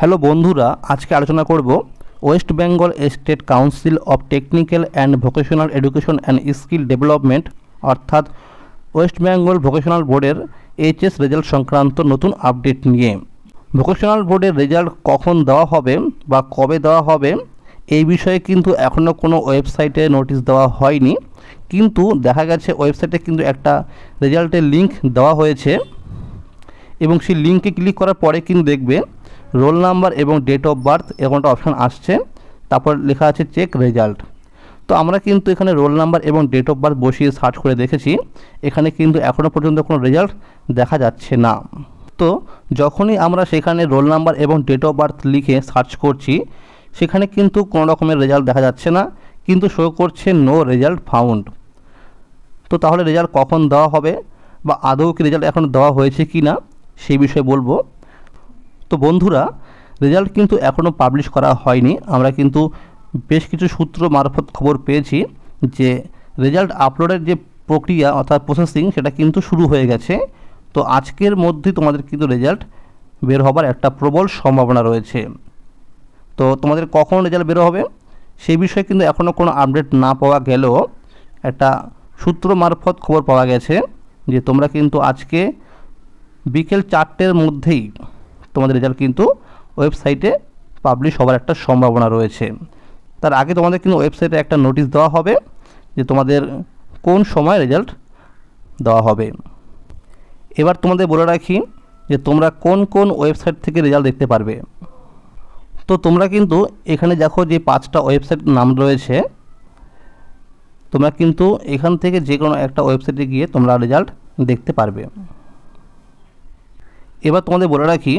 Hello বন্ধুরা, আজকে আলোচনা করব West Bengal state council of technical and vocational education and skill development অর্থাৎ ওয়েস্ট বেঙ্গল ভোকেশনাল বোর্ডের এইচএস রেজাল্ট সংক্রান্ত নতুন আপডেট নিয়ে। ভোকেশনাল বোর্ডের রেজাল্ট কখন দেওয়া হবে বা কবে দেওয়া হবে এই বিষয়ে কিন্তু এখনও কোনো ওয়েবসাইটে নোটিশ দেওয়া হয়নি, কিন্তু দেখা গেছে ওয়েবসাইটে কিন্তু একটা রেজাল্টের লিঙ্ক দেওয়া হয়েছে এবং সেই লিঙ্কে ক্লিক করার পরে কিন্তু দেখবে রোল নাম্বার এবং ডেট অফ বার্থ এরকম একটা অপশান আসছে, তারপর লেখা আছে চেক রেজাল্ট। তো আমরা কিন্তু এখানে রোল নাম্বার এবং ডেট অফ বার্থ বসিয়ে সার্চ করে দেখেছি, এখানে কিন্তু এখনও পর্যন্ত কোনো রেজাল্ট দেখা যাচ্ছে না। তো যখনই আমরা সেখানে রোল নাম্বার এবং ডেট অফ বার্থ লিখে সার্চ করছি সেখানে কিন্তু কোনো রকমের রেজাল্ট দেখা যাচ্ছে না, কিন্তু শো করছে নো রেজাল্ট ফাউন্ড। তো তাহলে রেজাল্ট কখন দেওয়া হবে বা আদৌ কি রেজাল্ট এখন দেওয়া হয়েছে কি না সেই বিষয়ে বলবো। তো বন্ধুরা, রেজাল্ট কিন্তু এখনও পাবলিশ করা হয়নি। আমরা কিন্তু বেশ কিছু সূত্র মারফত খবর পেয়েছি যে রেজাল্ট আপলোডের যে প্রক্রিয়া অর্থাৎ প্রসেসিং সেটা কিন্তু শুরু হয়ে গেছে। তো আজকের মধ্যেই তোমাদের কিন্তু রেজাল্ট বের হবার একটা প্রবল সম্ভাবনা রয়েছে। তো তোমাদের কখন রেজাল্ট বের হবে সেই বিষয়ে কিন্তু এখনও কোনো আপডেট না পাওয়া গেলেও একটা সূত্র মারফত খবর পাওয়া গেছে যে তোমরা কিন্তু আজকে বিকেল 4টের মধ্যেই তোমাদের রেজাল্ট কিন্তু ওয়েবসাইটে পাবলিশ হওয়ার একটা সম্ভাবনা রয়েছে। তার আগে তোমাদের কিন্তু ওয়েবসাইটে একটা নোটিশ দেওয়া হবে যে তোমাদের কোন সময় রেজাল্ট দেওয়া হবে। এবার তোমাদের বলে রাখি যে তোমরা কোন কোন ওয়েবসাইট থেকে রেজাল্ট দেখতে পারবে। তো তোমরা কিন্তু এখানে দেখো যে 5টা ওয়েবসাইট নাম রয়েছে, তোমরা কিন্তু এখান থেকে যে কোনো একটা ওয়েবসাইটে গিয়ে তোমরা রেজাল্ট দেখতে পারবে। এবার তোমাদের বলে রাখি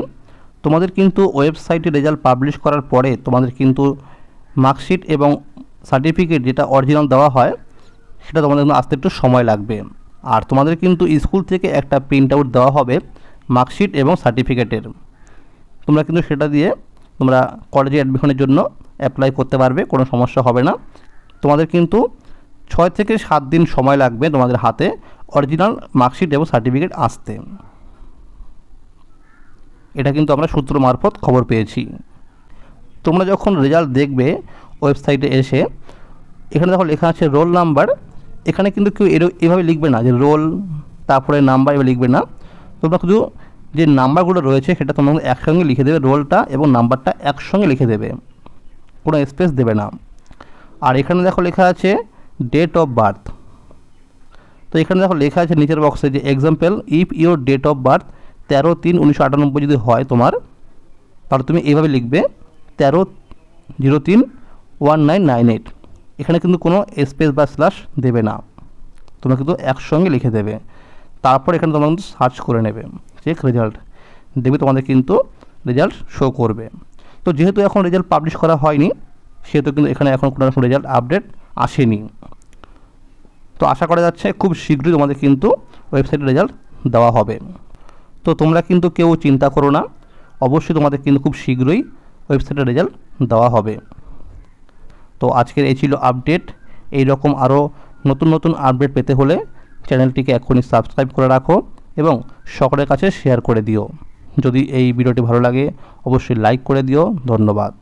তোমাদের কিন্তু ওয়েবসাইটে রেজাল্ট পাবলিশ করার পরে তোমাদের কিন্তু মার্কশিট এবং সার্টিফিকেট যেটা অরিজিনাল দেওয়া হয় সেটা তোমাদের আসতে একটু সময় লাগবে। আর তোমাদের কিন্তু স্কুল থেকে একটা প্রিন্ট আউট দেওয়া হবে মার্কশিট এবং সার্টিফিকেটের, তোমরা কিন্তু সেটা দিয়ে তোমরা কলেজে অ্যাডমিশনের জন্য অ্যাপ্লাই করতে পারবে, কোনো সমস্যা হবে না। তোমাদের কিন্তু 6 থেকে 7 দিন সময় লাগবে তোমাদের হাতে অরিজিনাল মার্কশিট এবং সার্টিফিকেট আসতে। এটা কিন্তু আমরা সূত্র মারফত খবর পেয়েছি। তোমরা যখন রেজাল্ট দেখবে ওয়েবসাইটে এসে এখানে দেখো লেখা আছে রোল নাম্বার, এখানে কিন্তু কেউ এভাবে লিখবে না যে রোল তারপরে নাম্বার এভাবে লিখবে না। তোমরা শুধু যে নাম্বারগুলো রয়েছে সেটা তোমরা একসঙ্গে লিখে দেবে, রোলটা এবং নাম্বারটা একসঙ্গে লিখে দেবে, কোনো স্পেস দেবে না। আর এখানে দেখো লেখা আছে ডেট অফ বার্থ। তো এখানে দেখো লেখা আছে নিচের বক্সে যে example if your date of birth 13/3/1998 যদি হয় তোমার, তাহলে তুমি এইভাবে লিখবে 13/03/1998। এখানে কিন্তু কোনো স্পেস বা স্ল্যাশ দেবে না, তোমরা কিন্তু একসঙ্গে লিখে দেবে। তারপর এখানে তোমরা কিন্তু সার্চ করে নেবে চেক রেজাল্ট, দেখবে তোমাদের কিন্তু রেজাল্ট শো করবে। তো যেহেতু এখন রেজাল্ট পাবলিশ করা হয়নি সেহেতু কিন্তু এখানে এখন কোনো রকম রেজাল্ট আপডেট আসেনি। তো আশা করা যাচ্ছে খুব শীঘ্রই তোমাদের কিন্তু ওয়েবসাইটে রেজাল্ট দেওয়া হবে। তো তোমরা কিন্তু কেউ চিন্তা করো না, অবশ্যই তোমাদের কিন্তু খুব শীঘ্রই ওয়েবসাইটে রেজাল্ট দেওয়া হবে। তো আজকের এই ছিল আপডেট। এই রকম আরও নতুন নতুন আপডেট পেতে হলে চ্যানেলটিকে এখনই সাবস্ক্রাইব করে রাখো এবং সকলের কাছে শেয়ার করে দিও। যদি এই ভিডিওটি ভালো লাগে অবশ্যই লাইক করে দিও। ধন্যবাদ।